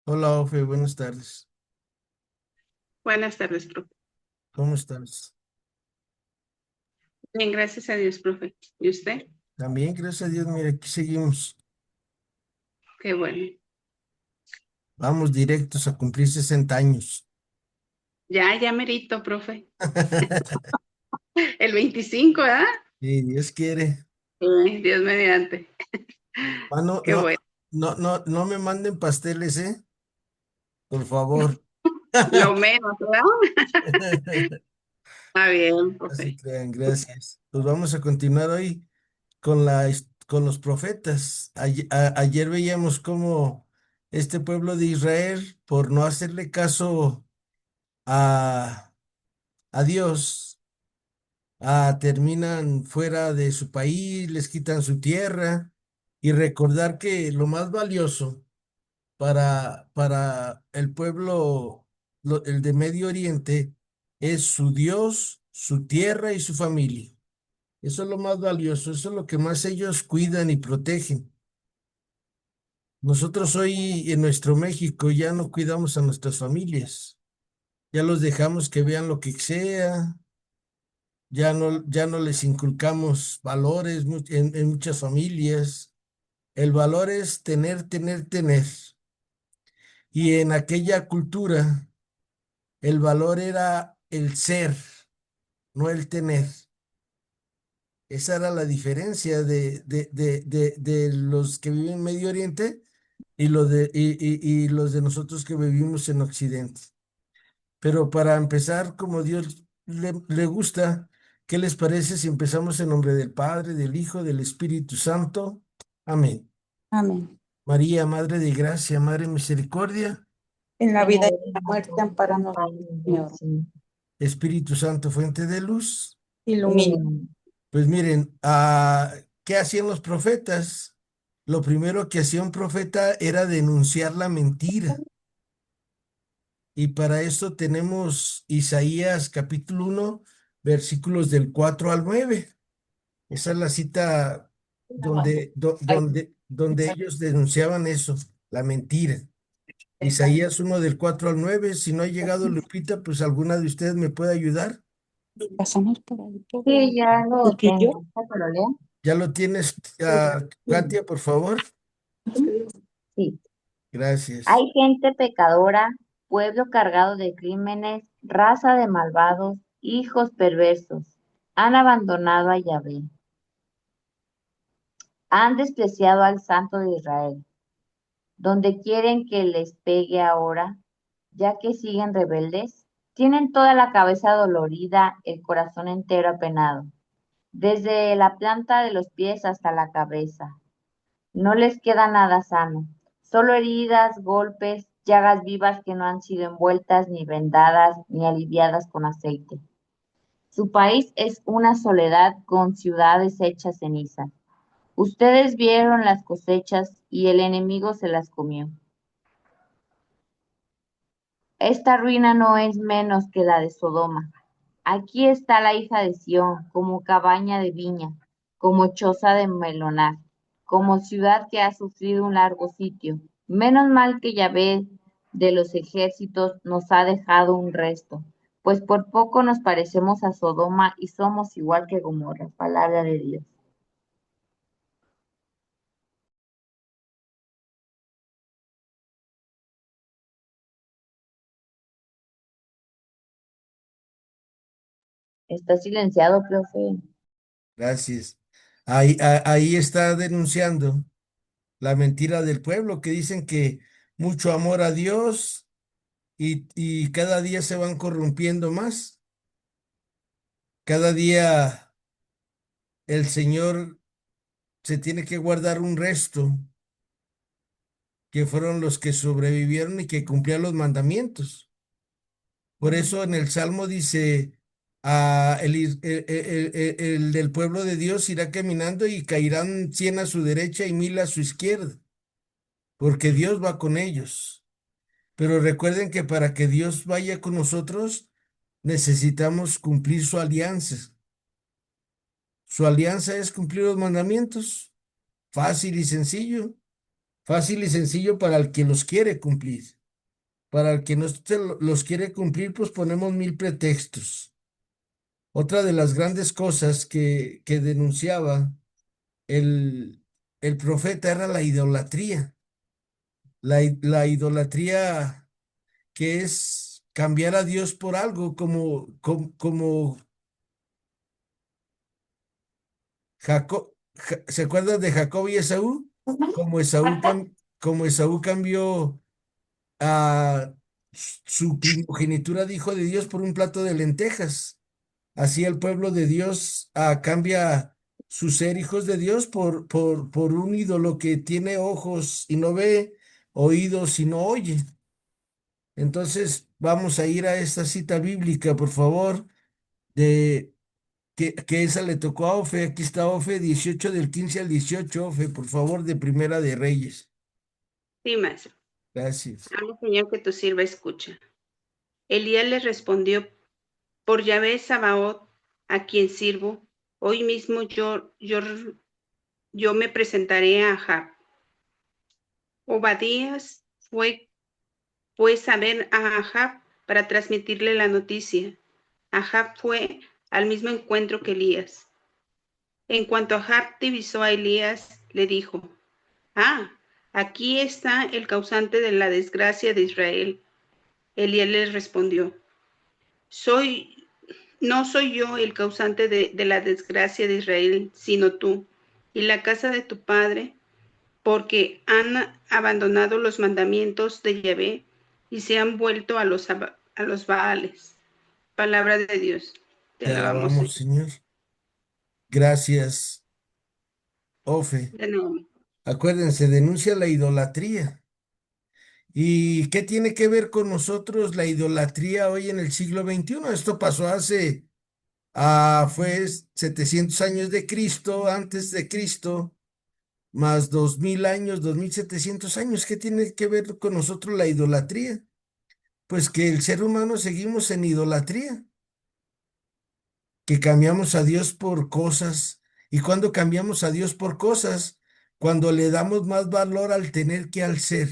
Hola, Ofe, buenas tardes. Buenas tardes, profe. ¿Cómo estás? Bien, gracias a Dios, profe. ¿Y usted? También, gracias a Dios, mira, aquí seguimos. Qué bueno. Vamos directos a cumplir 60 años. Ya merito, profe. El 25, ¿verdad? Y Dios quiere. Dios mediante. No, Qué no, bueno. no, no, no me manden pasteles, ¿eh? Por favor. Lo menos, ¿verdad? Está bien, No se profe. crean, gracias. Pues vamos a continuar hoy con los profetas. Ayer veíamos cómo este pueblo de Israel, por no hacerle caso a, a Dios, terminan fuera de su país, les quitan su tierra y recordar que lo más valioso para el pueblo, el de Medio Oriente, es su Dios, su tierra y su familia. Eso es lo más valioso, eso es lo que más ellos cuidan y protegen. Nosotros hoy en nuestro México ya no cuidamos a nuestras familias, ya los dejamos que vean lo que sea. Ya no les inculcamos valores en muchas familias. El valor es tener, tener, tener. Y en aquella cultura, el valor era el ser, no el tener. Esa era la diferencia de los que viven en Medio Oriente y los de nosotros que vivimos en Occidente. Pero para empezar, como Dios le gusta, ¿qué les parece si empezamos en nombre del Padre, del Hijo, del Espíritu Santo? Amén. Amén. María, Madre de Gracia, Madre de Misericordia, En la En la vida y vida en la y muerte, muerte, amparanos, Padre, Señor. sí. Espíritu Santo, fuente de luz. Ilumina. Ilumina. Pues miren, ¿qué hacían los profetas? Lo primero que hacía un profeta era denunciar la mentira. Y para eso tenemos Isaías capítulo 1, versículos del 4 al 9. Esa es la cita donde ellos denunciaban eso, la mentira. Isaías 1 del 4 al 9. Si no ha llegado Lupita, pues alguna de ustedes me puede ayudar. Pasamos por ahí, Sí, ya lo porque yo, tengo. ¿Está para leer? ¿Ya lo tienes, Katia, por favor? Sí. Gracias. Hay gente pecadora, pueblo cargado de crímenes, raza de malvados, hijos perversos. Han abandonado a Yahvé. Han despreciado al Santo de Israel. Donde quieren que les pegue ahora, ya que siguen rebeldes, tienen toda la cabeza dolorida, el corazón entero apenado, desde la planta de los pies hasta la cabeza. No les queda nada sano, solo heridas, golpes, llagas vivas que no han sido envueltas, ni vendadas, ni aliviadas con aceite. Su país es una soledad con ciudades hechas ceniza. Ustedes vieron las cosechas y el enemigo se las comió. Esta ruina no es menos que la de Sodoma. Aquí está la hija de Sión, como cabaña de viña, como choza de melonar, como ciudad que ha sufrido un largo sitio. Menos mal que Yahvé de los ejércitos nos ha dejado un resto, pues por poco nos parecemos a Sodoma y somos igual que Gomorra. Palabra de Dios. Está silenciado, profe. Gracias. Ahí está denunciando la mentira del pueblo, que dicen que mucho amor a Dios y cada día se van corrompiendo más. Cada día el Señor se tiene que guardar un resto, que fueron los que sobrevivieron y que cumplían los mandamientos. Por eso en el Salmo dice, el del pueblo de Dios irá caminando y caerán 100 a su derecha y 1000 a su izquierda, porque Dios va con ellos. Pero recuerden que para que Dios vaya con nosotros, necesitamos cumplir su alianza. Su alianza es cumplir los mandamientos, fácil y sencillo. Fácil y sencillo para el que los quiere cumplir. Para el que no los quiere cumplir, pues ponemos mil pretextos. Otra de las grandes cosas que denunciaba el, el profeta era la idolatría. La idolatría que es cambiar a Dios por algo, como Jacob. ¿Se acuerdan de Jacob y Esaú? Como Esaú cambió a su primogenitura de hijo de Dios por un plato de lentejas. Así el pueblo de Dios cambia su ser hijos de Dios por un ídolo que tiene ojos y no ve, oídos y no oye. Entonces vamos a ir a esta cita bíblica, por favor, de que esa le tocó a Ofe. Aquí está Ofe 18 del 15 al 18, Ofe, por favor, de Primera de Reyes. Sí, maestro. Gracias. Amo, Señor, que tu sirva escucha. Elías le respondió: por Yahvé Sabaoth, a quien sirvo, hoy mismo yo me presentaré a Ahab. Obadías fue pues a ver a Ahab para transmitirle la noticia. Ahab fue al mismo encuentro que Elías. En cuanto Ahab divisó a Elías, le dijo: ah, aquí está el causante de la desgracia de Israel. Elías le respondió: no soy yo el causante de la desgracia de Israel, sino tú y la casa de tu padre, porque han abandonado los mandamientos de Yahvé y se han vuelto a los Baales. Palabra de Dios. Te Te alabamos, alabamos, Señor. Señor. Gracias, Ofe. De nuevo. Acuérdense, denuncia la idolatría. ¿Y qué tiene que ver con nosotros la idolatría hoy en el siglo XXI? Esto pasó fue 700 años de Cristo, antes de Cristo, más 2000 años, 2700 años. ¿Qué tiene que ver con nosotros la idolatría? Pues que el ser humano seguimos en idolatría, que cambiamos a Dios por cosas. ¿Y cuando cambiamos a Dios por cosas? Cuando le damos más valor al tener que al ser.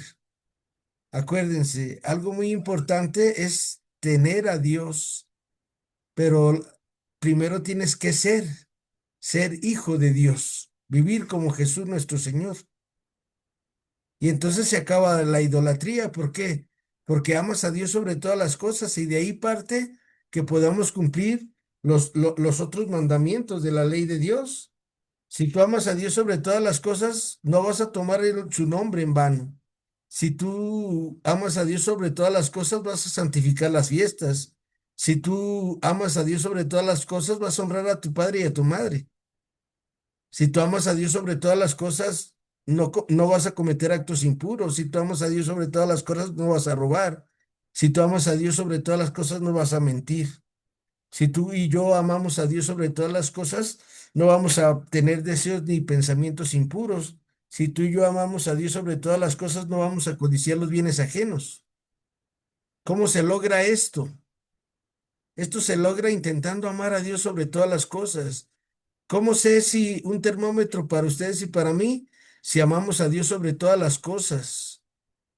Acuérdense, algo muy importante es tener a Dios, pero primero tienes que ser hijo de Dios, vivir como Jesús nuestro Señor. Y entonces se acaba la idolatría. ¿Por qué? Porque amas a Dios sobre todas las cosas y de ahí parte que podamos cumplir los otros mandamientos de la ley de Dios. Si tú amas a Dios sobre todas las cosas, no vas a tomar su nombre en vano. Si tú amas a Dios sobre todas las cosas, vas a santificar las fiestas. Si tú amas a Dios sobre todas las cosas, vas a honrar a tu padre y a tu madre. Si tú amas a Dios sobre todas las cosas, no vas a cometer actos impuros. Si tú amas a Dios sobre todas las cosas, no vas a robar. Si tú amas a Dios sobre todas las cosas, no vas a mentir. Si tú y yo amamos a Dios sobre todas las cosas, no vamos a tener deseos ni pensamientos impuros. Si tú y yo amamos a Dios sobre todas las cosas, no vamos a codiciar los bienes ajenos. ¿Cómo se logra esto? Esto se logra intentando amar a Dios sobre todas las cosas. ¿Cómo sé si un termómetro para ustedes y para mí, si amamos a Dios sobre todas las cosas,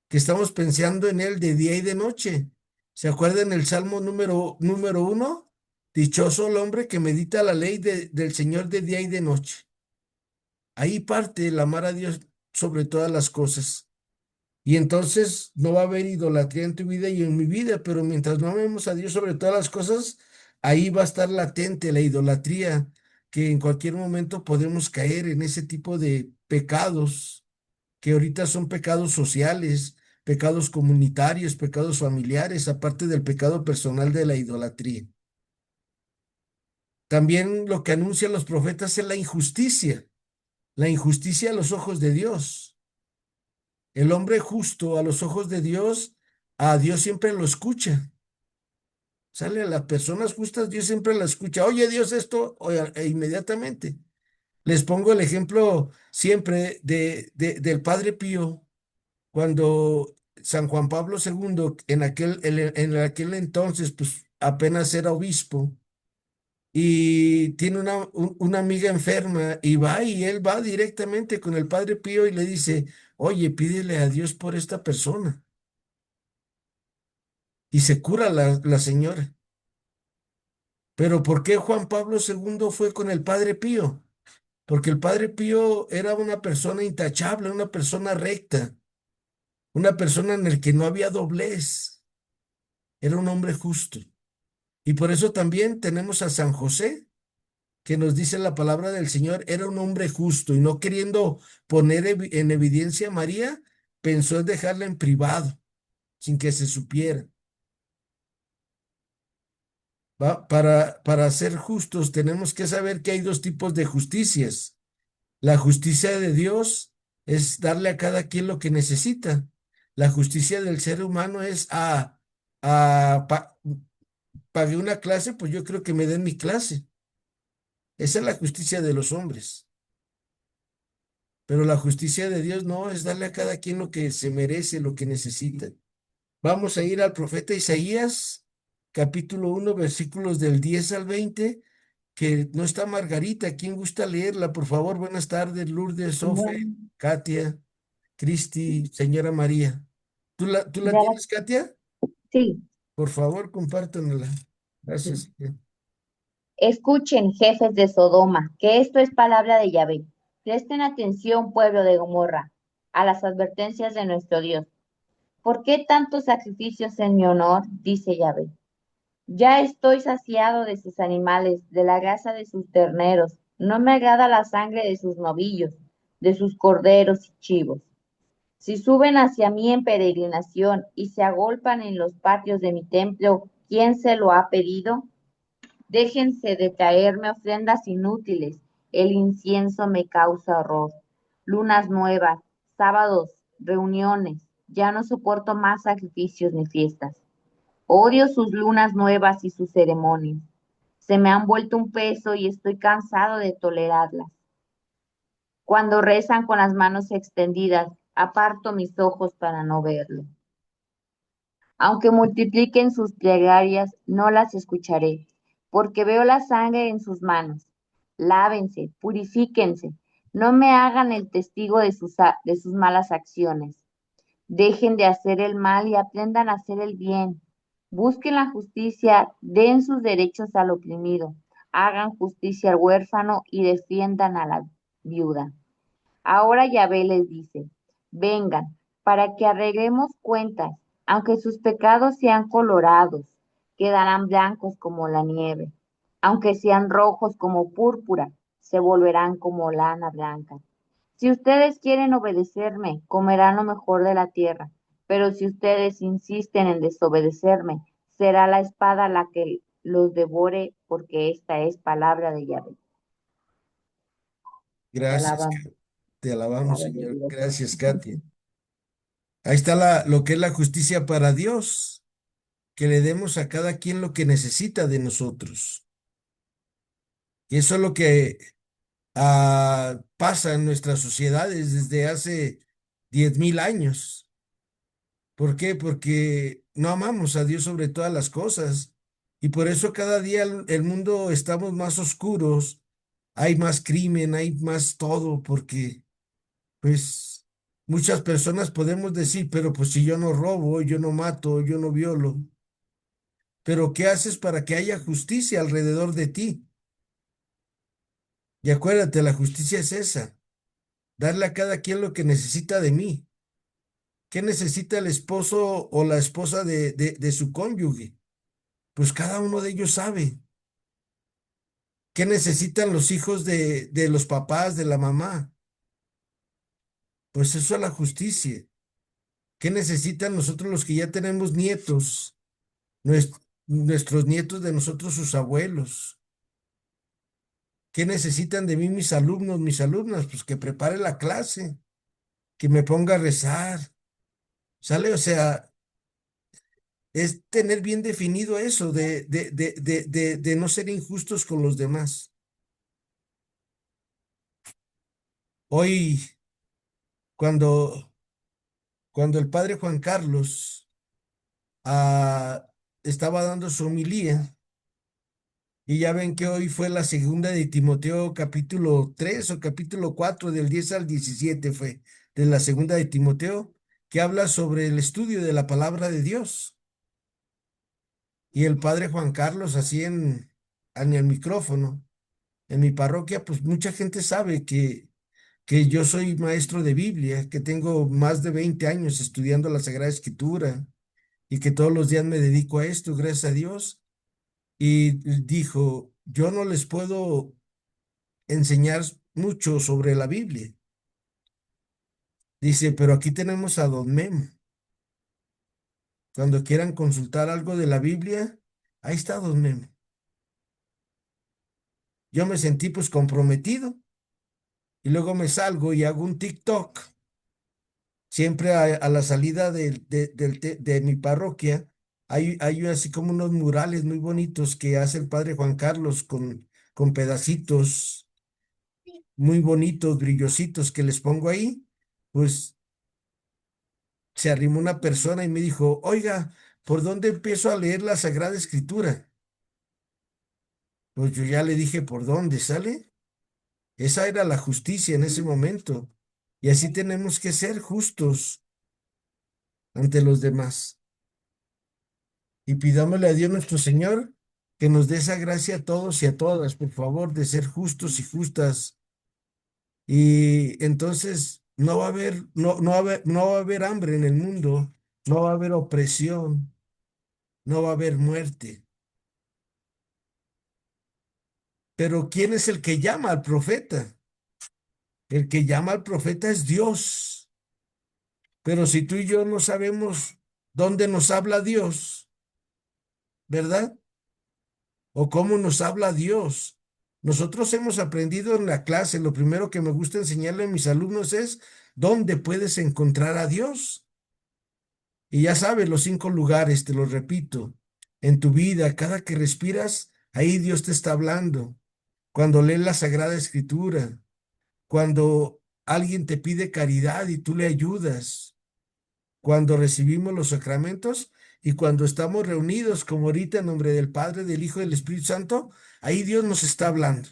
que estamos pensando en Él de día y de noche? ¿Se acuerdan el Salmo número 1? Dichoso el hombre que medita la ley del Señor de día y de noche. Ahí parte el amar a Dios sobre todas las cosas. Y entonces no va a haber idolatría en tu vida y en mi vida, pero mientras no amemos a Dios sobre todas las cosas, ahí va a estar latente la idolatría, que en cualquier momento podemos caer en ese tipo de pecados, que ahorita son pecados sociales, pecados comunitarios, pecados familiares, aparte del pecado personal de la idolatría. También lo que anuncian los profetas es la injusticia a los ojos de Dios. El hombre justo a los ojos de Dios, a Dios siempre lo escucha. Sale a las personas justas, Dios siempre la escucha. Oye, Dios, esto, e inmediatamente. Les pongo el ejemplo siempre del Padre Pío, cuando San Juan Pablo II, en aquel entonces, pues apenas era obispo, y tiene una amiga enferma y él va directamente con el Padre Pío y le dice, oye, pídele a Dios por esta persona. Y se cura la señora. Pero ¿por qué Juan Pablo II fue con el Padre Pío? Porque el Padre Pío era una persona intachable, una persona recta, una persona en el que no había doblez, era un hombre justo. Y por eso también tenemos a San José, que nos dice la palabra del Señor, era un hombre justo y no queriendo poner en evidencia a María, pensó en dejarla en privado, sin que se supiera. Para ser justos tenemos que saber que hay dos tipos de justicias. La justicia de Dios es darle a cada quien lo que necesita. La justicia del ser humano es, pagué una clase, pues yo creo que me den mi clase. Esa es la justicia de los hombres. Pero la justicia de Dios no es darle a cada quien lo que se merece, lo que necesita. Vamos a ir al profeta Isaías, capítulo 1, versículos del 10 al 20, que no está Margarita. ¿Quién gusta leerla? Por favor, buenas tardes, Lourdes, Sofe, Bueno, Katia, Cristi, señora María. ¿Tú la ya la- tienes, Katia? sí. Por favor, compártanla. Gracias. Escuchen, jefes de Sodoma, que esto es palabra de Yahvé. Presten atención, pueblo de Gomorra, a las advertencias de nuestro Dios. ¿Por qué tantos sacrificios en mi honor? Dice Yahvé. Ya estoy saciado de sus animales, de la grasa de sus terneros. No me agrada la sangre de sus novillos, de sus corderos y chivos. Si suben hacia mí en peregrinación y se agolpan en los patios de mi templo, ¿quién se lo ha pedido? Déjense de traerme ofrendas inútiles. El incienso me causa horror. Lunas nuevas, sábados, reuniones. Ya no soporto más sacrificios ni fiestas. Odio sus lunas nuevas y sus ceremonias. Se me han vuelto un peso y estoy cansado de tolerarlas. Cuando rezan con las manos extendidas, aparto mis ojos para no verlo. Aunque multipliquen sus plegarias, no las escucharé, porque veo la sangre en sus manos. Lávense, purifíquense, no me hagan el testigo de sus malas acciones. Dejen de hacer el mal y aprendan a hacer el bien. Busquen la justicia, den sus derechos al oprimido, hagan justicia al huérfano y defiendan a la viuda. Ahora Yahvé les dice, vengan, para que arreglemos cuentas, aunque sus pecados sean colorados, quedarán blancos como la nieve, aunque sean rojos como púrpura, se volverán como lana blanca. Si ustedes quieren obedecerme, comerán lo mejor de la tierra, pero si ustedes insisten en desobedecerme, será la espada la que los devore, porque esta es palabra de Yahvé. Te Gracias, alabamos, te alabamos, palabra de Señor. Dios. Gracias, Katia. Ahí está lo que es la justicia para Dios, que le demos a cada quien lo que necesita de nosotros. Y eso es lo que pasa en nuestras sociedades desde hace 10,000 años. ¿Por qué? Porque no amamos a Dios sobre todas las cosas. Y por eso cada día el mundo estamos más oscuros, hay más crimen, hay más todo, porque pues muchas personas podemos decir, pero pues si yo no robo, yo no mato, yo no violo, pero ¿qué haces para que haya justicia alrededor de ti? Y acuérdate, la justicia es esa, darle a cada quien lo que necesita de mí. ¿Qué necesita el esposo o la esposa de su cónyuge? Pues cada uno de ellos sabe. ¿Qué necesitan los hijos de los papás, de la mamá? Pues eso es la justicia. ¿Qué necesitan nosotros los que ya tenemos nietos? Nuestros nietos de nosotros, sus abuelos. ¿Qué necesitan de mí mis alumnos, mis alumnas? Pues que prepare la clase, que me ponga a rezar. ¿Sale? O sea, es tener bien definido eso de no ser injustos con los demás. Hoy, cuando, cuando el padre Juan Carlos estaba dando su homilía, Y ya ven que hoy fue la segunda de Timoteo capítulo 3 o capítulo 4 del 10 al 17 fue de la segunda de Timoteo, que habla sobre el estudio de la palabra de Dios. Y el padre Juan Carlos, así en el micrófono, en mi parroquia, pues mucha gente sabe que yo soy maestro de Biblia, que tengo más de 20 años estudiando la Sagrada Escritura y que todos los días me dedico a esto, gracias a Dios. Y dijo, yo no les puedo enseñar mucho sobre la Biblia. Dice, pero aquí tenemos a Don Memo. Cuando quieran consultar algo de la Biblia, ahí está Don Memo. Yo me sentí pues comprometido y luego me salgo y hago un TikTok. Siempre a la salida de mi parroquia hay así como unos murales muy bonitos que hace el padre Juan Carlos con pedacitos muy bonitos, brillositos que les pongo ahí. Pues se arrimó una persona y me dijo, oiga, ¿por dónde empiezo a leer la Sagrada Escritura? Pues yo ya le dije, ¿por dónde sale? Esa era la justicia en ese momento. Y así tenemos que ser justos ante los demás. Y pidámosle a Dios nuestro Señor que nos dé esa gracia a todos y a todas, por favor, de ser justos y justas. Y entonces no va a haber hambre en el mundo, no va a haber opresión, no va a haber muerte. Pero ¿quién es el que llama al profeta? El que llama al profeta es Dios. Pero si tú y yo no sabemos dónde nos habla Dios, ¿verdad? O cómo nos habla Dios. Nosotros hemos aprendido en la clase, lo primero que me gusta enseñarle a mis alumnos es dónde puedes encontrar a Dios. Y ya sabes, los 5 lugares, te los repito, en tu vida, cada que respiras, ahí Dios te está hablando. Cuando lees la Sagrada Escritura, cuando alguien te pide caridad y tú le ayudas, cuando recibimos los sacramentos y cuando estamos reunidos, como ahorita en nombre del Padre, del Hijo y del Espíritu Santo, ahí Dios nos está hablando.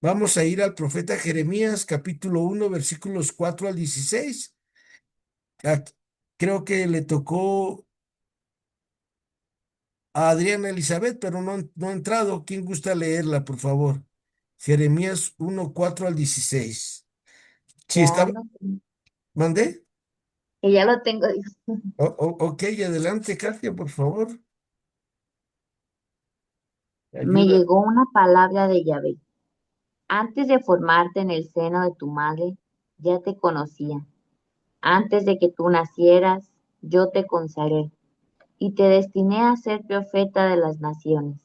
Vamos a ir al profeta Jeremías, capítulo 1, versículos 4 al 16. Aquí- Creo que le tocó a Adriana Elizabeth, pero no ha entrado. ¿Quién gusta leerla, por favor? Jeremías 1, 4 al 16. Si Ya está, lo, ¿mandé? que ya lo tengo, dijo. Ok, adelante, Katia, por favor. Me Ayuda. llegó una palabra de Yahvé. Antes de formarte en el seno de tu madre, ya te conocía. Antes de que tú nacieras, yo te consagré y te destiné a ser profeta de las naciones.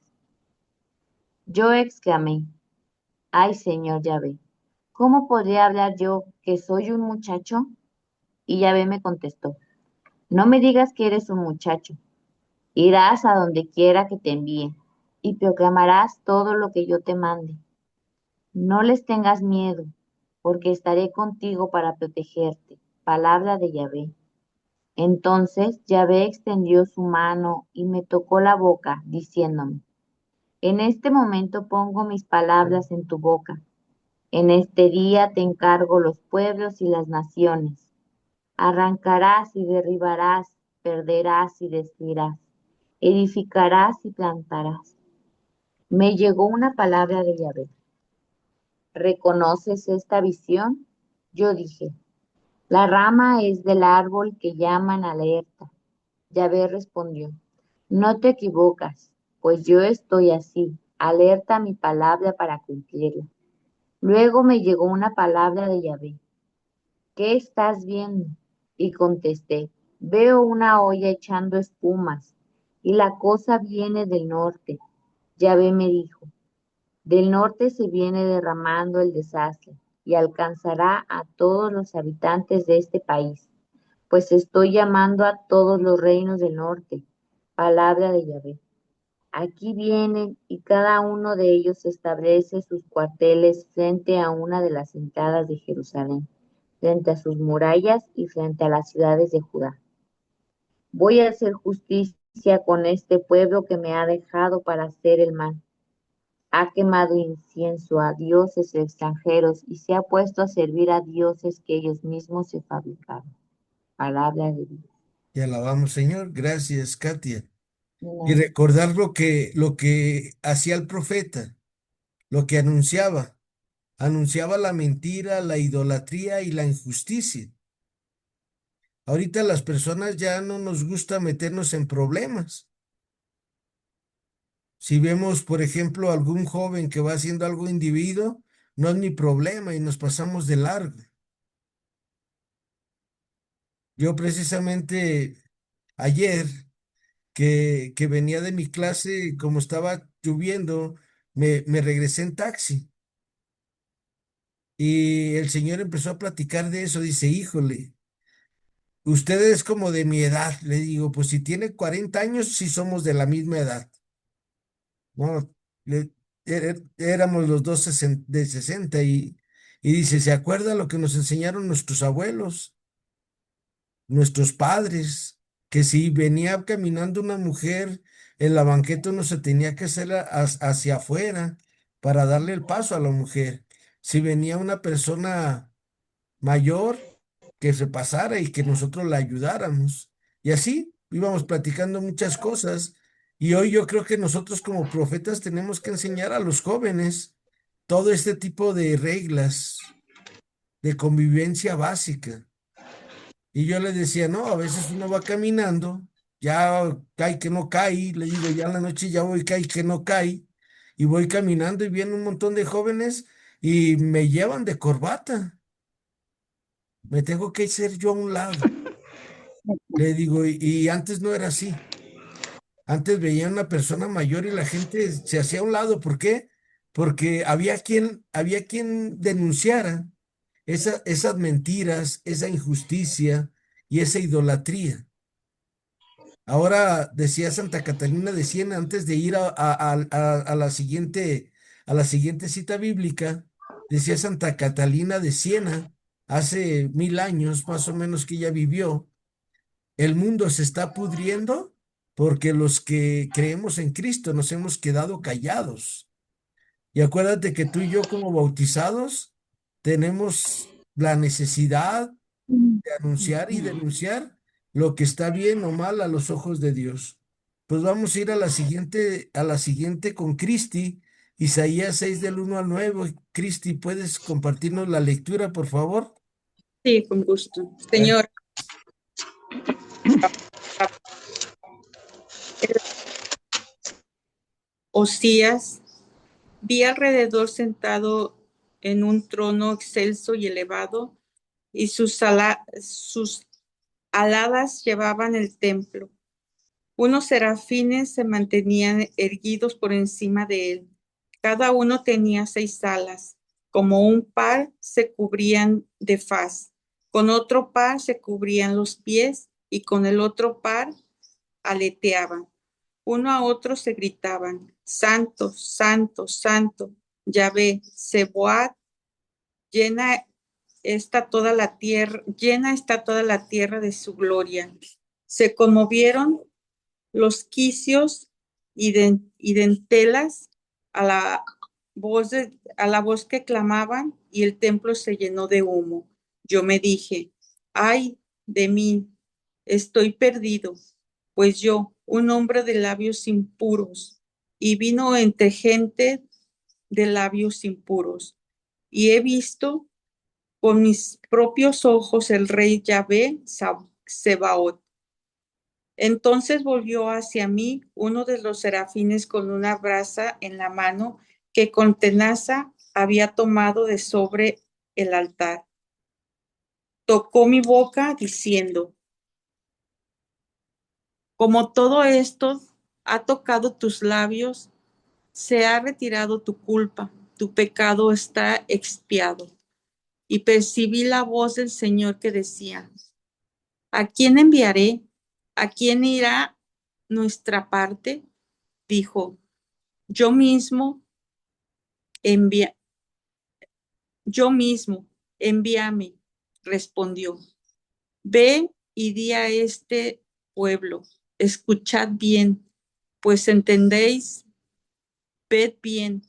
Yo exclamé, ay Señor Yahvé, ¿cómo podría hablar yo que soy un muchacho? Y Yahvé me contestó, no me digas que eres un muchacho, irás a donde quiera que te envíe y proclamarás todo lo que yo te mande. No les tengas miedo, porque estaré contigo para protegerte. Palabra de Yahvé. Entonces Yahvé extendió su mano y me tocó la boca, diciéndome, en este momento pongo mis palabras en tu boca. En este día te encargo los pueblos y las naciones. Arrancarás y derribarás, perderás y destruirás, edificarás y plantarás. Me llegó una palabra de Yahvé. ¿Reconoces esta visión? Yo dije, la rama es del árbol que llaman alerta. Yahvé respondió, no te equivocas, pues yo estoy así, alerta a mi palabra para cumplirla. Luego me llegó una palabra de Yahvé. ¿Qué estás viendo? Y contesté, veo una olla echando espumas, y la cosa viene del norte. Yahvé me dijo, del norte se viene derramando el desastre, y alcanzará a todos los habitantes de este país, pues estoy llamando a todos los reinos del norte. Palabra de Yahvé. Aquí vienen y cada uno de ellos establece sus cuarteles frente a una de las entradas de Jerusalén, frente a sus murallas y frente a las ciudades de Judá. Voy a hacer justicia con este pueblo que me ha dejado para hacer el mal. Ha quemado incienso a dioses extranjeros y se ha puesto a servir a dioses que ellos mismos se fabricaron. Palabra de Dios. Te alabamos, Señor. Gracias, Katia. Y Amén. recordar lo que hacía el profeta, lo que anunciaba. Anunciaba la mentira, la idolatría y la injusticia. Ahorita las personas ya no nos gusta meternos en problemas. Si vemos, por ejemplo, algún joven que va haciendo algo individuo, no es mi problema y nos pasamos de largo. Yo precisamente ayer que venía de mi clase, como estaba lloviendo, me regresé en taxi y el señor empezó a platicar de eso. Dice, híjole, usted es como de mi edad. Le digo, pues si tiene 40 años, sí somos de la misma edad. No, éramos los dos de 60 y dice, ¿se acuerda lo que nos enseñaron nuestros abuelos, nuestros padres? Que si venía caminando una mujer en la banqueta uno se tenía que hacer hacia afuera para darle el paso a la mujer. Si venía una persona mayor, que se pasara y que nosotros la ayudáramos. Y así íbamos platicando muchas cosas. Y hoy yo creo que nosotros como profetas tenemos que enseñar a los jóvenes todo este tipo de reglas de convivencia básica. Y yo les decía, no, a veces uno va caminando, ya cae que no cae, le digo, ya en la noche ya voy, cae que no cae, y voy caminando y vienen un montón de jóvenes y me llevan de corbata. Me tengo que hacer yo a un lado. Le digo, y antes no era así. Antes veía una persona mayor y la gente se hacía a un lado. ¿Por qué? Porque había quien denunciara esas mentiras, esa injusticia y esa idolatría. Ahora decía Santa Catalina de Siena, antes de ir a la siguiente cita bíblica, decía Santa Catalina de Siena, hace 1000 años más o menos que ella vivió. El mundo se está pudriendo porque los que creemos en Cristo nos hemos quedado callados. Y acuérdate que tú y yo como bautizados tenemos la necesidad de anunciar y denunciar lo que está bien o mal a los ojos de Dios. Pues vamos a ir a la siguiente con Cristi, Isaías 6 del 1 al 9. Cristi, ¿puedes compartirnos la lectura, por favor? Sí, con gusto. Gracias. Señor, Osías, vi alrededor sentado en un trono excelso y elevado, y sus aladas llevaban el templo. Unos serafines se mantenían erguidos por encima de él. Cada uno tenía 6 alas. Como un par se cubrían de faz, con otro par se cubrían los pies y con el otro par aleteaban. Uno a otro se gritaban, Santo, Santo, Santo, Yahvé, Sebaot, llena está toda la tierra de su gloria. Se conmovieron los quicios y dentelas a la voz que clamaban, y el templo se llenó de humo. Yo me dije, ay de mí, estoy perdido, pues yo, un hombre de labios impuros, y vino entre gente de labios impuros, y he visto con mis propios ojos el rey Yahvé Sebaot. Entonces volvió hacia mí uno de los serafines con una brasa en la mano que con tenaza había tomado de sobre el altar. Tocó mi boca diciendo, como todo esto ha tocado tus labios, se ha retirado tu culpa, tu pecado está expiado. Y percibí la voz del Señor que decía, ¿a quién enviaré? ¿A quién irá nuestra parte? Dijo, yo mismo, yo mismo, envíame, respondió. Ve y di a este pueblo, escuchad bien, pues entendéis, ved bien,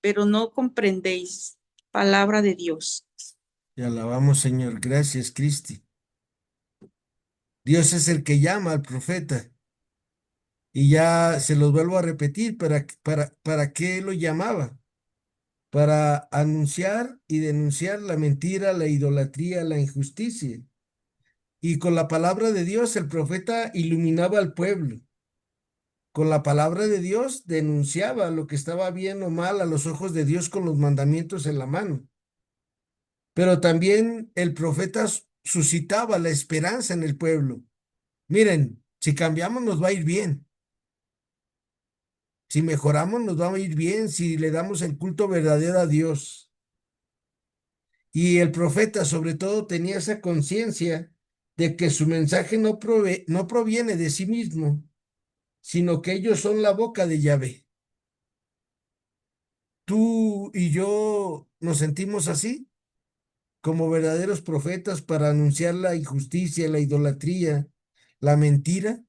pero no comprendéis. Palabra de Dios. Te alabamos, Señor. Gracias, Cristi. Dios es el que llama al profeta. Y ya se los vuelvo a repetir, ¿para qué lo llamaba? Para anunciar y denunciar la mentira, la idolatría, la injusticia. Y con la palabra de Dios el profeta iluminaba al pueblo. Con la palabra de Dios denunciaba lo que estaba bien o mal a los ojos de Dios con los mandamientos en la mano. Pero también el profeta suscitaba la esperanza en el pueblo. Miren, si cambiamos nos va a ir bien. Si mejoramos nos va a ir bien, si le damos el culto verdadero a Dios. Y el profeta sobre todo tenía esa conciencia de que su mensaje no proviene de sí mismo, sino que ellos son la boca de Yahvé. Tú y yo nos sentimos así, como verdaderos profetas para anunciar la injusticia, la idolatría, la mentira.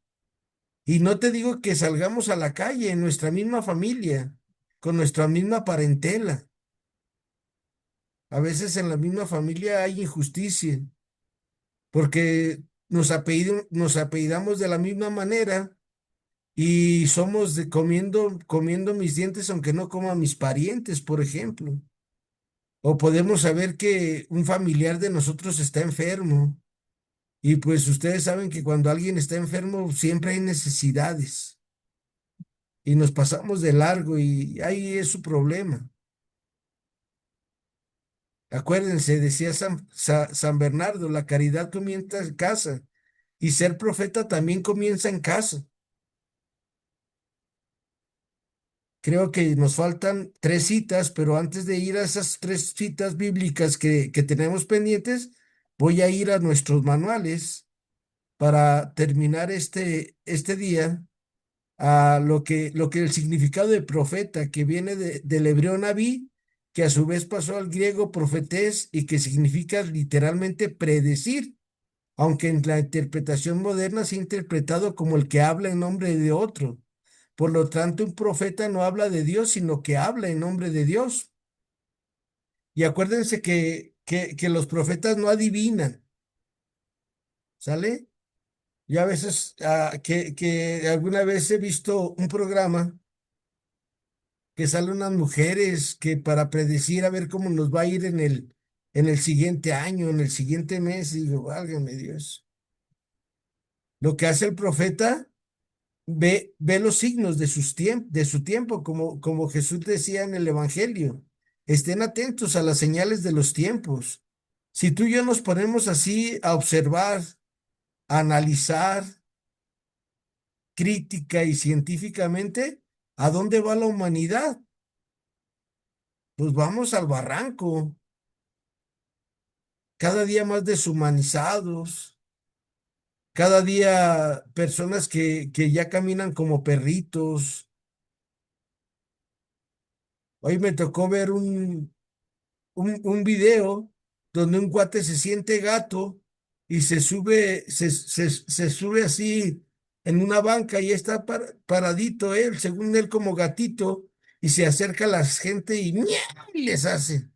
Y no te digo que salgamos a la calle en nuestra misma familia, con nuestra misma parentela. A veces en la misma familia hay injusticia, porque nos apellidamos de la misma manera y somos de comiendo mis dientes aunque no coma mis parientes, por ejemplo. O podemos saber que un familiar de nosotros está enfermo y pues ustedes saben que cuando alguien está enfermo siempre hay necesidades y nos pasamos de largo y ahí es su problema. Acuérdense, decía San Bernardo, la caridad comienza en casa y ser profeta también comienza en casa. Creo que nos faltan 3 citas, pero antes de ir a esas 3 citas bíblicas que tenemos pendientes, voy a ir a nuestros manuales para terminar este día a lo que el significado de profeta, que viene del hebreo naví, que a su vez pasó al griego profetés y que significa literalmente predecir, aunque en la interpretación moderna se ha interpretado como el que habla en nombre de otro. Por lo tanto, un profeta no habla de Dios, sino que habla en nombre de Dios. Y acuérdense que los profetas no adivinan, ¿sale? Yo a veces, que alguna vez he visto un programa que salen unas mujeres que para predecir a ver cómo nos va a ir en el siguiente año, en el siguiente mes, y digo, válgame Dios. Lo que hace el profeta, ve los signos de su tiempo, como Jesús decía en el Evangelio. Estén atentos a las señales de los tiempos. Si tú y yo nos ponemos así a observar, a analizar crítica y científicamente, ¿a dónde va la humanidad? Pues vamos al barranco, cada día más deshumanizados, cada día personas que ya caminan como perritos. Hoy me tocó ver un video donde un cuate se siente gato y se sube así en una banca y está paradito él, según él como gatito, y se acerca a la gente y ¡miau! Y les hace.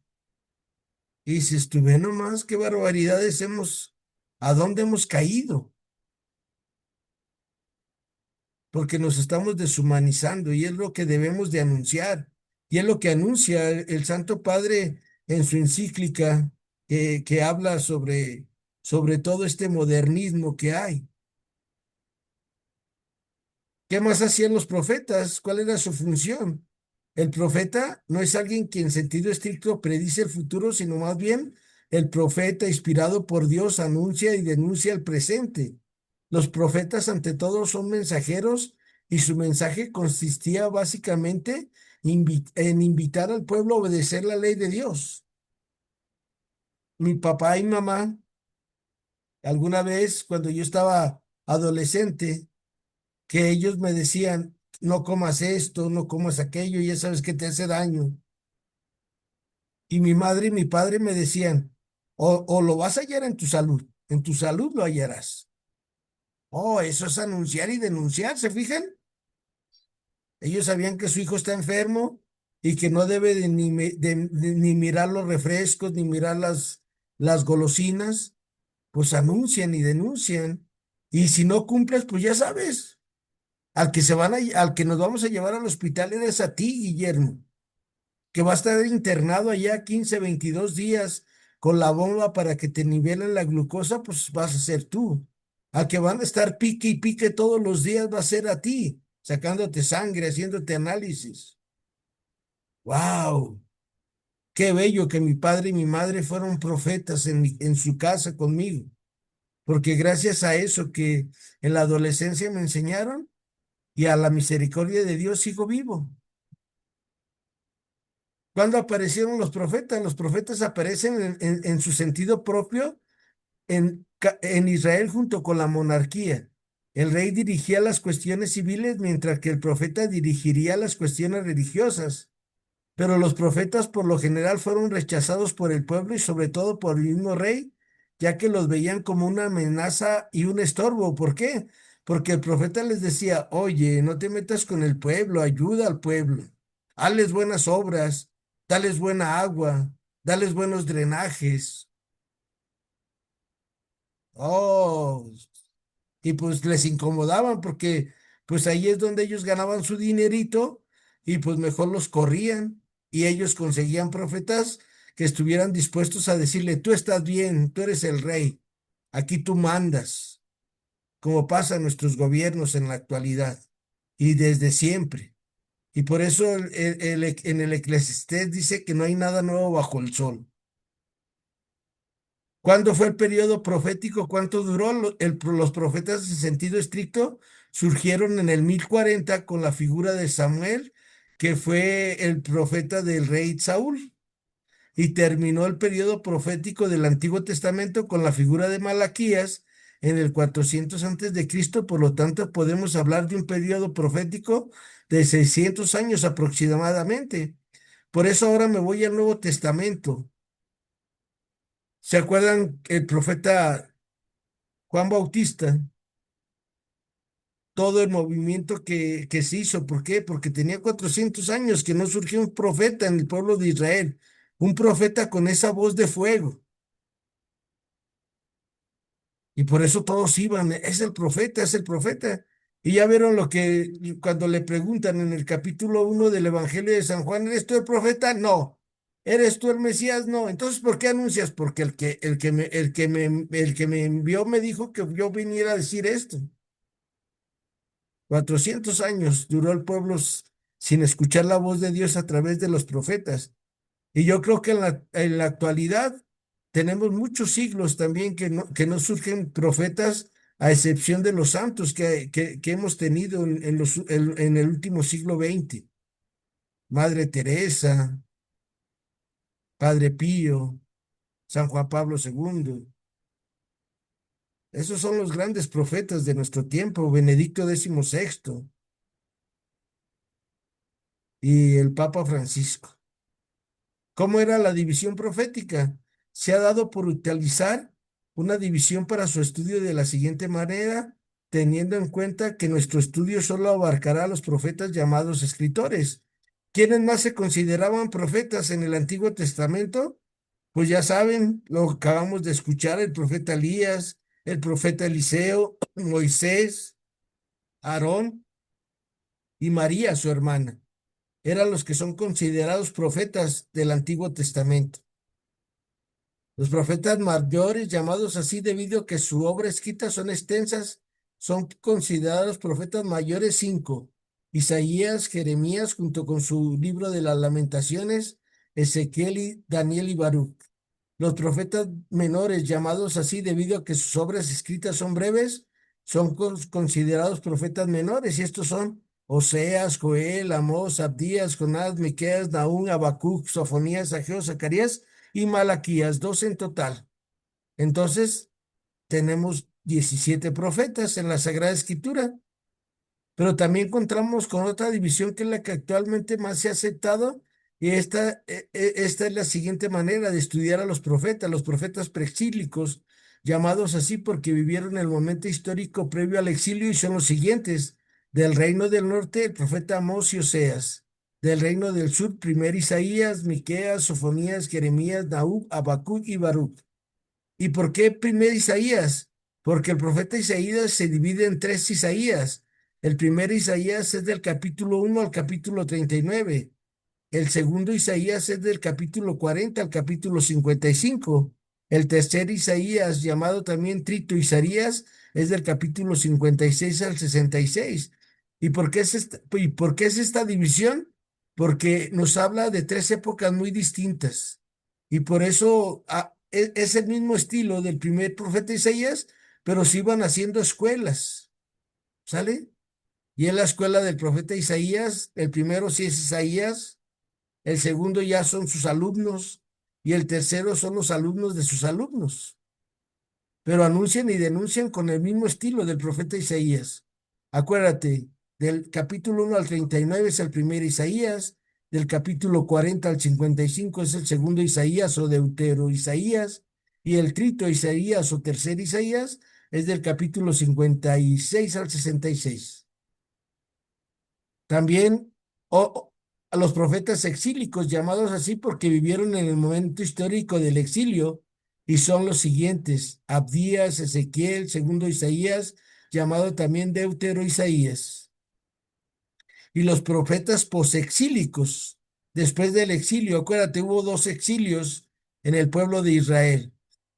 Y dices, tú ve nomás qué barbaridades ¿a dónde hemos caído? Porque nos estamos deshumanizando y es lo que debemos de anunciar. Y es lo que anuncia el Santo Padre en su encíclica que habla sobre todo este modernismo que hay. ¿Qué más hacían los profetas? ¿Cuál era su función? El profeta no es alguien que en sentido estricto predice el futuro, sino más bien el profeta inspirado por Dios anuncia y denuncia el presente. Los profetas ante todo son mensajeros y su mensaje consistía básicamente en invitar al pueblo a obedecer la ley de Dios. Mi papá y mamá, alguna vez cuando yo estaba adolescente, que ellos me decían, no comas esto, no comas aquello, ya sabes que te hace daño. Y mi madre y mi padre me decían, o lo vas a hallar en tu salud lo hallarás. Oh, eso es anunciar y denunciar, ¿se fijan? Ellos sabían que su hijo está enfermo y que no debe de ni mirar los refrescos, ni mirar las golosinas, pues anuncian y denuncian. Y si no cumples, pues ya sabes, al que nos vamos a llevar al hospital eres a ti, Guillermo, que va a estar internado allá 15, 22 días con la bomba para que te nivelen la glucosa, pues vas a ser tú. Al que van a estar pique y pique todos los días va a ser a ti, sacándote sangre, haciéndote análisis. ¡Wow! Qué bello que mi padre y mi madre fueron profetas en su casa conmigo, porque gracias a eso que en la adolescencia me enseñaron y a la misericordia de Dios sigo vivo. ¿Cuándo aparecieron los profetas? Los profetas aparecen en su sentido propio en Israel junto con la monarquía. El rey dirigía las cuestiones civiles mientras que el profeta dirigiría las cuestiones religiosas. Pero los profetas por lo general fueron rechazados por el pueblo y sobre todo por el mismo rey, ya que los veían como una amenaza y un estorbo. ¿Por qué? Porque el profeta les decía, oye, no te metas con el pueblo, ayuda al pueblo, hazles buenas obras, dales buena agua, dales buenos drenajes. Oh, y pues les incomodaban porque pues ahí es donde ellos ganaban su dinerito y pues mejor los corrían y ellos conseguían profetas que estuvieran dispuestos a decirle, tú estás bien, tú eres el rey, aquí tú mandas, como pasa en nuestros gobiernos en la actualidad y desde siempre. Y por eso en el Eclesiastés dice que no hay nada nuevo bajo el sol. ¿Cuándo fue el periodo profético? ¿Cuánto duró? Los profetas en sentido estricto surgieron en el 1040 con la figura de Samuel, que fue el profeta del rey Saúl, y terminó el periodo profético del Antiguo Testamento con la figura de Malaquías en el 400 antes de Cristo. Por lo tanto, podemos hablar de un periodo profético de 600 años aproximadamente. Por eso ahora me voy al Nuevo Testamento. ¿Se acuerdan el profeta Juan Bautista? Todo el movimiento que se hizo. ¿Por qué? Porque tenía 400 años que no surgió un profeta en el pueblo de Israel, un profeta con esa voz de fuego. Y por eso todos iban, es el profeta, es el profeta. Y ya vieron lo que cuando le preguntan en el capítulo 1 del Evangelio de San Juan, ¿eres tú el profeta? No. ¿Eres tú el Mesías? No. Entonces, ¿por qué anuncias? Porque el que me envió me dijo que yo viniera a decir esto. 400 años duró el pueblo sin escuchar la voz de Dios a través de los profetas. Y yo creo que en la actualidad tenemos muchos siglos también que no surgen profetas, a excepción de los santos que hemos tenido en el último siglo XX. Madre Teresa, Padre Pío, San Juan Pablo II. Esos son los grandes profetas de nuestro tiempo, Benedicto XVI y el Papa Francisco. ¿Cómo era la división profética? Se ha dado por utilizar una división para su estudio de la siguiente manera, teniendo en cuenta que nuestro estudio solo abarcará a los profetas llamados escritores. ¿Quiénes más se consideraban profetas en el Antiguo Testamento? Pues ya saben, lo acabamos de escuchar, el profeta Elías, el profeta Eliseo, Moisés, Aarón y María, su hermana. Eran los que son considerados profetas del Antiguo Testamento. Los profetas mayores, llamados así debido a que su obra escrita son extensas, son considerados profetas mayores 5. Isaías, Jeremías, junto con su libro de las Lamentaciones, Ezequiel, Daniel y Baruch. Los profetas menores, llamados así debido a que sus obras escritas son breves, son considerados profetas menores, y estos son Oseas, Joel, Amós, Abdías, Jonás, Miqueas, Nahum, Habacuc, Sofonías, Ageo, Zacarías y Malaquías, 12 en total. Entonces, tenemos 17 profetas en la Sagrada Escritura, pero también encontramos con otra división que es la que actualmente más se ha aceptado, y esta es la siguiente manera de estudiar a los profetas preexílicos, llamados así porque vivieron el momento histórico previo al exilio, y son los siguientes: del reino del norte, el profeta Amós y Oseas; del reino del sur, primer Isaías, Miqueas, Sofonías, Jeremías, Nahum, Habacuc y Baruch. ¿Y por qué primer Isaías? Porque el profeta Isaías se divide en tres Isaías. El primer Isaías es del capítulo 1 al capítulo 39. El segundo Isaías es del capítulo 40 al capítulo 55. El tercer Isaías, llamado también Trito Isaías, es del capítulo 56 al 66. ¿Y por qué es esta división? Porque nos habla de tres épocas muy distintas. Y por eso es el mismo estilo del primer profeta Isaías, pero se iban haciendo escuelas. ¿Sale? Y en la escuela del profeta Isaías, el primero sí es Isaías, el segundo ya son sus alumnos y el tercero son los alumnos de sus alumnos. Pero anuncian y denuncian con el mismo estilo del profeta Isaías. Acuérdate, del capítulo 1 al 39 es el primer Isaías, del capítulo 40 al 55 es el segundo Isaías o Deutero Isaías, y el trito Isaías o tercer Isaías es del capítulo 56 al 66. También a los profetas exílicos, llamados así porque vivieron en el momento histórico del exilio, y son los siguientes: Abdías, Ezequiel, segundo Isaías, llamado también Deutero Isaías. Y los profetas posexílicos, después del exilio. Acuérdate, hubo dos exilios en el pueblo de Israel.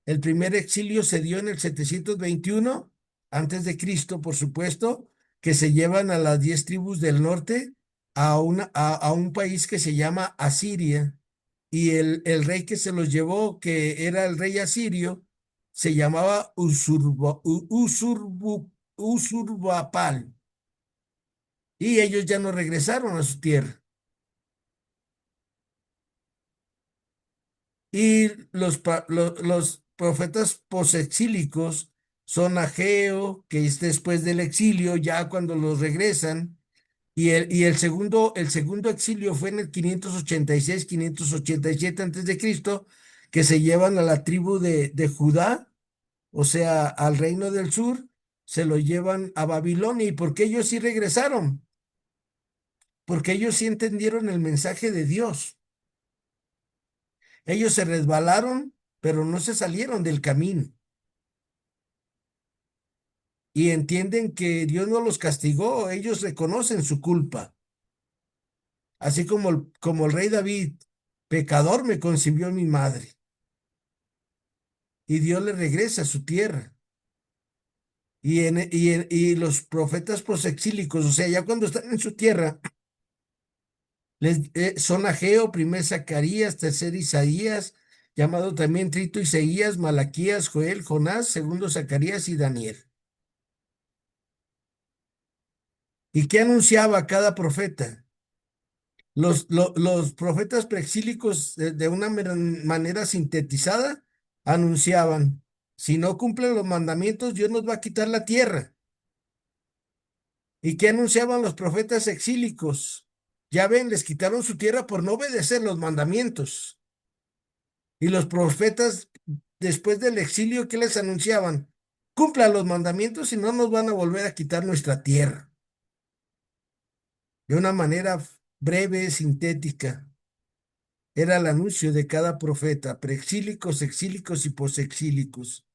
El primer exilio se dio en el 721 antes de Cristo, por supuesto, que se llevan a las 10 tribus del norte a un país que se llama Asiria. Y el rey que se los llevó, que era el rey asirio, se llamaba Usurpapal. Y ellos ya no regresaron a su tierra. Y los profetas posexílicos son Ageo, que es después del exilio, ya cuando los regresan. Y el segundo exilio fue en el 586, 587 antes de Cristo, que se llevan a la tribu de Judá, o sea, al reino del sur, se lo llevan a Babilonia. ¿Y por qué ellos sí regresaron? Porque ellos sí entendieron el mensaje de Dios. Ellos se resbalaron, pero no se salieron del camino. Y entienden que Dios no los castigó, ellos reconocen su culpa. Así como el rey David, pecador me concibió mi madre. Y Dios le regresa a su tierra. Y los profetas posexílicos, o sea, ya cuando están en su tierra, son Ageo, primer Zacarías, tercer Isaías, llamado también trito Isaías, Malaquías, Joel, Jonás, segundo Zacarías y Daniel. ¿Y qué anunciaba cada profeta? Los profetas preexílicos, de una manera sintetizada, anunciaban: si no cumplen los mandamientos, Dios nos va a quitar la tierra. ¿Y qué anunciaban los profetas exílicos? Ya ven, les quitaron su tierra por no obedecer los mandamientos. Y los profetas, después del exilio, ¿qué les anunciaban? Cumplan los mandamientos y no nos van a volver a quitar nuestra tierra. De una manera breve, sintética, era el anuncio de cada profeta: preexílicos, exílicos y posexílicos.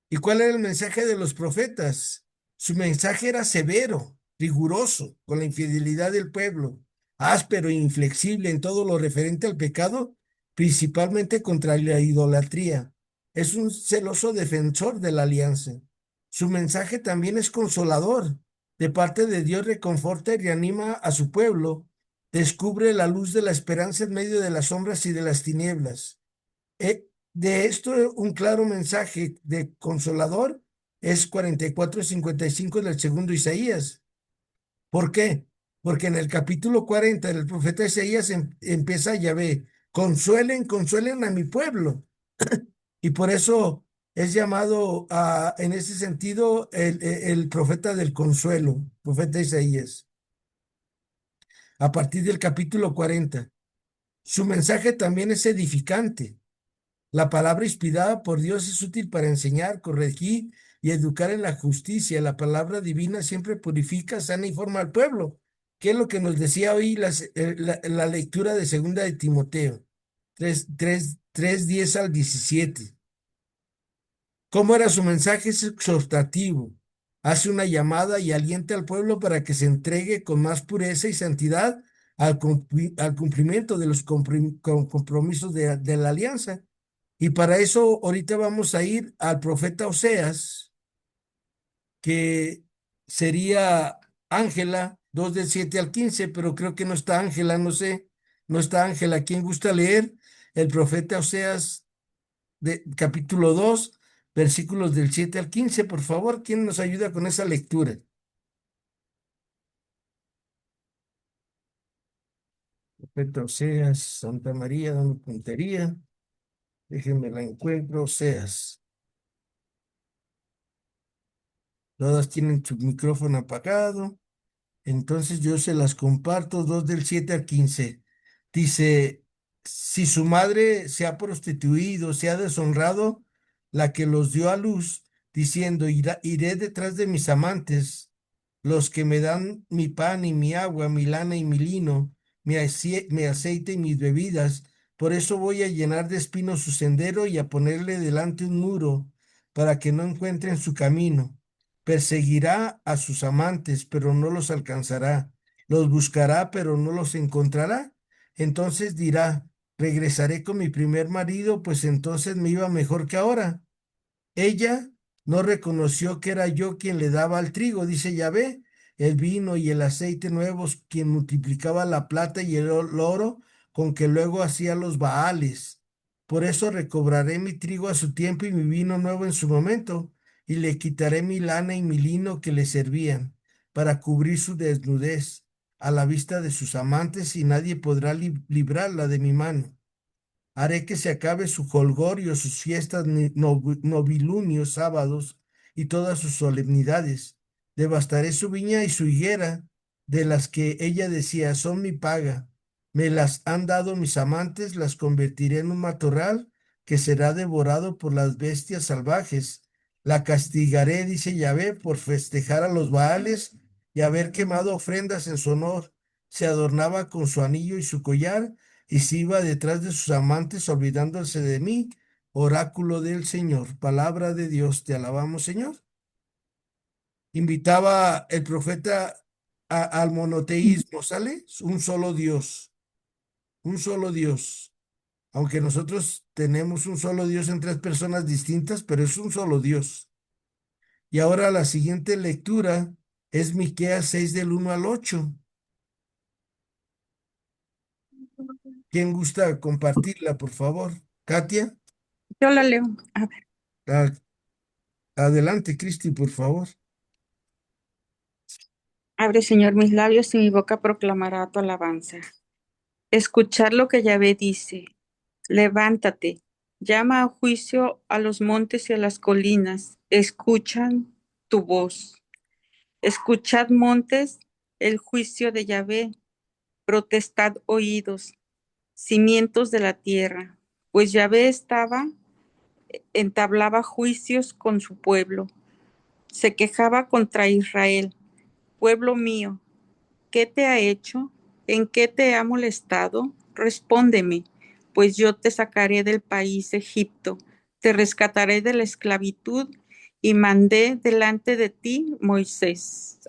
¿Y cuál era el mensaje de los profetas? Su mensaje era severo, riguroso con la infidelidad del pueblo, áspero e inflexible en todo lo referente al pecado, principalmente contra la idolatría. Es un celoso defensor de la alianza. Su mensaje también es consolador. De parte de Dios reconforta y reanima a su pueblo, descubre la luz de la esperanza en medio de las sombras y de las tinieblas. De esto, un claro mensaje de consolador es 44:55 del segundo Isaías. ¿Por qué? Porque en el capítulo 40 del profeta Isaías empieza Yahvé: consuelen, consuelen a mi pueblo. Y por eso es llamado en ese sentido el profeta del consuelo, profeta Isaías. A partir del capítulo 40. Su mensaje también es edificante. La palabra inspirada por Dios es útil para enseñar, corregir y educar en la justicia. La palabra divina siempre purifica, sana y forma al pueblo. ¿Qué es lo que nos decía hoy la lectura de segunda de Timoteo? 10 al 17. ¿Cómo era su mensaje? Es exhortativo. Hace una llamada y alienta al pueblo para que se entregue con más pureza y santidad al cumplimiento de los compromisos de la alianza. Y para eso ahorita vamos a ir al profeta Oseas, que sería Ángela, 2 del 7 al 15, pero creo que no está Ángela, no sé, no está Ángela. ¿Quién gusta leer el profeta Oseas de capítulo 2 versículos del 7 al 15, por favor? ¿Quién nos ayuda con esa lectura? Profeta Oseas, Santa María, dame puntería. Déjenme la encuentro, Oseas. Todas tienen su micrófono apagado. Entonces yo se las comparto, 2 del 7 al 15. Dice, si su madre se ha prostituido, se ha deshonrado, la que los dio a luz, diciendo, iré detrás de mis amantes, los que me dan mi pan y mi agua, mi lana y mi lino, mi aceite y mis bebidas. Por eso voy a llenar de espinos su sendero y a ponerle delante un muro para que no encuentren su camino. Perseguirá a sus amantes, pero no los alcanzará. Los buscará, pero no los encontrará. Entonces dirá, regresaré con mi primer marido, pues entonces me iba mejor que ahora. Ella no reconoció que era yo quien le daba al trigo, dice Yahvé, el vino y el aceite nuevos, quien multiplicaba la plata y el oro con que luego hacía los baales. Por eso recobraré mi trigo a su tiempo y mi vino nuevo en su momento, y le quitaré mi lana y mi lino que le servían, para cubrir su desnudez a la vista de sus amantes, y nadie podrá librarla de mi mano. Haré que se acabe su jolgorio, sus fiestas, novilunios, sábados y todas sus solemnidades. Devastaré su viña y su higuera, de las que ella decía, son mi paga. Me las han dado mis amantes, las convertiré en un matorral que será devorado por las bestias salvajes. La castigaré, dice Yahvé, por festejar a los Baales y haber quemado ofrendas en su honor. Se adornaba con su anillo y su collar y se iba detrás de sus amantes olvidándose de mí. Oráculo del Señor, palabra de Dios, te alabamos, Señor. Invitaba el profeta al monoteísmo, ¿sale? Un solo Dios, un solo Dios. Aunque nosotros tenemos un solo Dios en tres personas distintas, pero es un solo Dios. Y ahora la siguiente lectura es Miqueas 6 del 1 al 8. ¿Quién gusta compartirla, por favor? Katia. Yo la leo. A ver. Ah, adelante, Cristi, por favor. Abre, Señor, mis labios y mi boca proclamará tu alabanza. Escuchar lo que Yahvé dice. Levántate, llama a juicio a los montes y a las colinas. Escuchan tu voz. Escuchad, montes, el juicio de Yahvé. Protestad, oídos, cimientos de la tierra. Pues Yahvé entablaba juicios con su pueblo. Se quejaba contra Israel. Pueblo mío, ¿qué te ha hecho? ¿En qué te ha molestado? Respóndeme, pues yo te sacaré del país de Egipto, te rescataré de la esclavitud y mandé delante de ti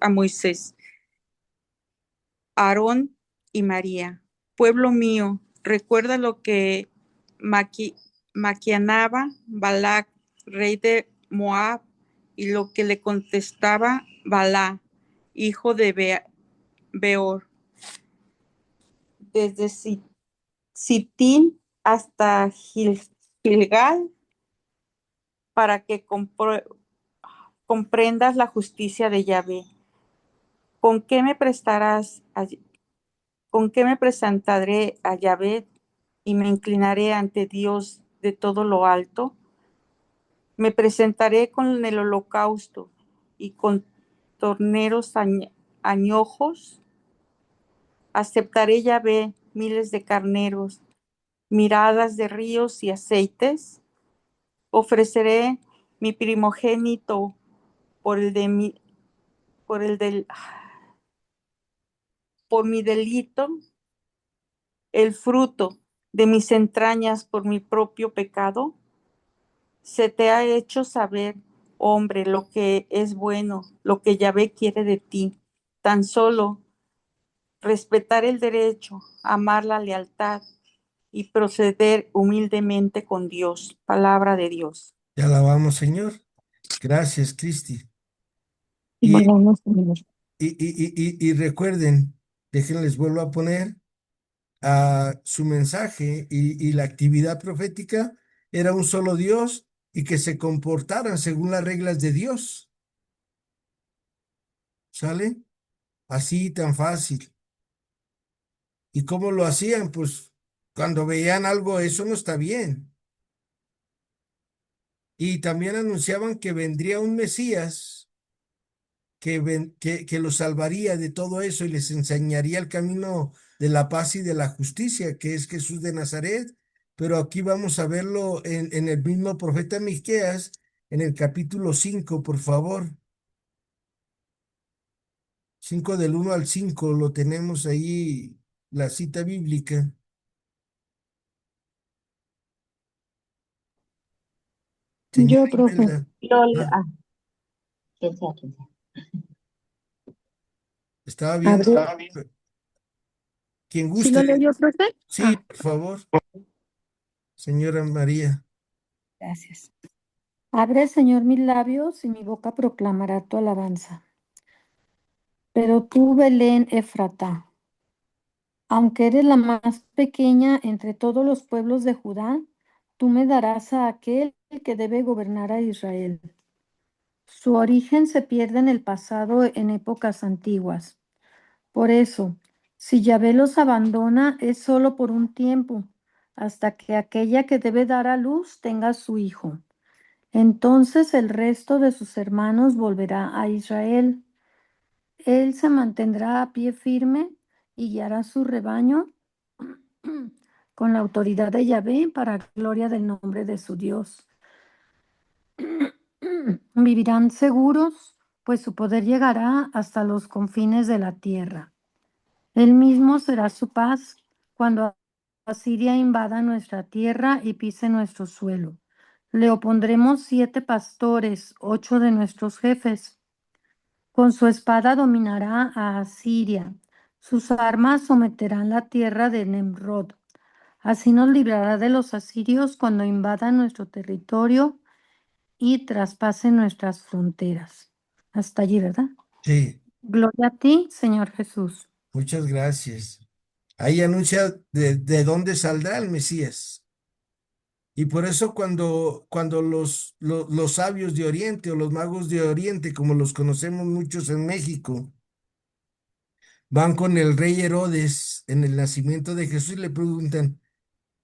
a Moisés, Aarón y María. Pueblo mío, recuerda lo que maquinaba Balac, rey de Moab, y lo que le contestaba Balá, hijo de Beor, desde Sittim hasta Gilgal, para que comprendas la justicia de Yahvé. ¿Con qué me con qué me presentaré a Yahvé y me inclinaré ante Dios de todo lo alto? Me presentaré con el holocausto y con torneros añojos. Aceptaré Yahvé miles de carneros, miradas de ríos y aceites. Ofreceré mi primogénito por el de mi, por el del, por mi delito, el fruto de mis entrañas por mi propio pecado, se te ha hecho saber, hombre, lo que es bueno, lo que Yahvé quiere de ti, tan solo respetar el derecho, amar la lealtad y proceder humildemente con Dios. Palabra de Dios. Te alabamos, Señor. Gracias, Cristi. Y Y, volvamos, Señor. y recuerden, déjenles vuelvo a poner su mensaje y la actividad profética era un solo Dios y que se comportaran según las reglas de Dios. ¿Sale? Así tan fácil. ¿Y cómo lo hacían? Pues cuando veían algo, eso no está bien. Y también anunciaban que vendría un Mesías que los salvaría de todo eso y les enseñaría el camino de la paz y de la justicia, que es Jesús de Nazaret. Pero aquí vamos a verlo en el mismo profeta Miqueas, en el capítulo 5, por favor. 5 del 1 al 5 lo tenemos ahí, la cita bíblica. Yo, Señora profe. Imelda. Ah, Quien sea, quien sea. estaba viendo. Abre. Quien ¿Sí lo leo guste. yo, profe? Sí, por favor, señora María. Gracias. Abre, Señor, mis labios y mi boca proclamará tu alabanza. Pero tú, Belén Efratá, aunque eres la más pequeña entre todos los pueblos de Judá, tú me darás a aquel que debe gobernar a Israel. Su origen se pierde en el pasado en épocas antiguas. Por eso, si Yahvé los abandona, es solo por un tiempo, hasta que aquella que debe dar a luz tenga su hijo. Entonces el resto de sus hermanos volverá a Israel. Él se mantendrá a pie firme y guiará su rebaño con la autoridad de Yahvé para gloria del nombre de su Dios. Vivirán seguros, pues su poder llegará hasta los confines de la tierra. Él mismo será su paz cuando Asiria invada nuestra tierra y pise nuestro suelo. Le opondremos 7 pastores, 8 de nuestros jefes. Con su espada dominará a Asiria. Sus armas someterán la tierra de Nemrod. Así nos librará de los asirios cuando invadan nuestro territorio y traspasen nuestras fronteras. Hasta allí, ¿verdad? Sí, Gloria a ti, Señor Jesús. muchas gracias. Ahí anuncia de dónde saldrá el Mesías. Y por eso cuando los sabios de Oriente o los magos de Oriente, como los conocemos muchos en México, van con el rey Herodes en el nacimiento de Jesús y le preguntan,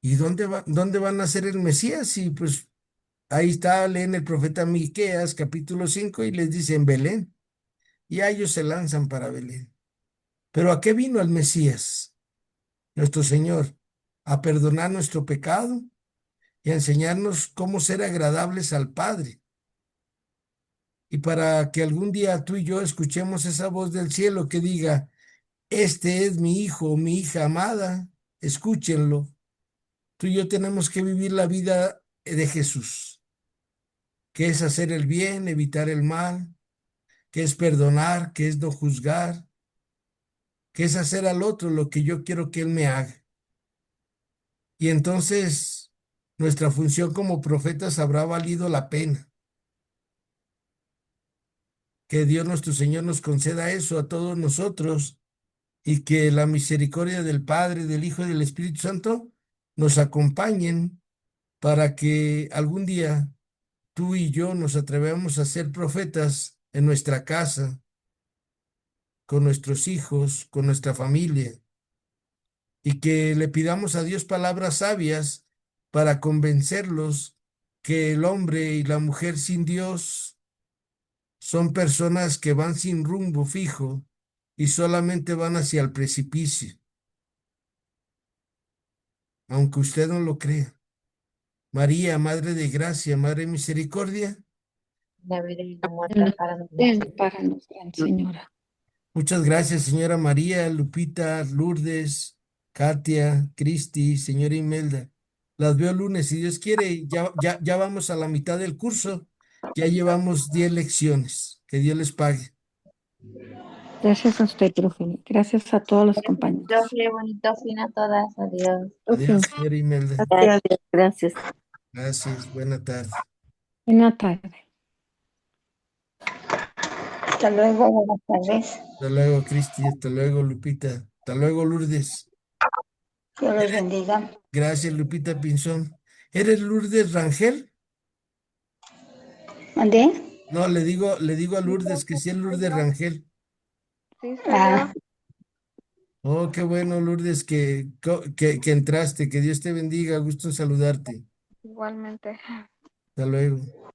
¿y dónde va a nacer el Mesías? Y pues ahí está, leen el profeta Miqueas, capítulo 5, y les dice en Belén. Y a ellos se lanzan para Belén. ¿Pero a qué vino el Mesías, nuestro Señor? A perdonar nuestro pecado y a enseñarnos cómo ser agradables al Padre. Y para que algún día tú y yo escuchemos esa voz del cielo que diga, este es mi hijo, mi hija amada, escúchenlo. Tú y yo tenemos que vivir la vida de Jesús, que es hacer el bien, evitar el mal, que es perdonar, que es no juzgar, que es hacer al otro lo que yo quiero que él me haga. Y entonces nuestra función como profetas habrá valido la pena. Que Dios nuestro Señor nos conceda eso a todos nosotros y que la misericordia del Padre, del Hijo y del Espíritu Santo nos acompañen para que algún día tú y yo nos atrevamos a ser profetas en nuestra casa, con nuestros hijos, con nuestra familia, y que le pidamos a Dios palabras sabias para convencerlos que el hombre y la mujer sin Dios son personas que van sin rumbo fijo y solamente van hacia el precipicio, aunque usted no lo crea. María, Madre de Gracia, Madre de Misericordia, La vida y la muerte, para Ven, Gran Señora. Muchas gracias, señora María, Lupita, Lourdes, Katia, Cristi, señora Imelda. Las veo el lunes, si Dios quiere, ya vamos a la mitad del curso. Ya llevamos 10 lecciones. Que Dios les pague. Gracias a usted, profe. Gracias a todos los compañeros. Profe, bonito fin a todas. Adiós. Adiós, señora Imelda. Gracias. Gracias. Gracias, buena tarde. Buena tarde. Hasta luego, buenas tardes. Hasta luego, Cristi. Hasta luego, Lupita. Hasta luego, Lourdes. Dios los bendiga. Gracias, Lupita Pinzón. ¿Eres Lourdes Rangel? ¿Mandé? No, le digo a Lourdes que sí es Lourdes Rangel. Ah, Oh, qué bueno, Lourdes, que entraste. Que Dios te bendiga. Gusto en saludarte. Igualmente. Hasta luego.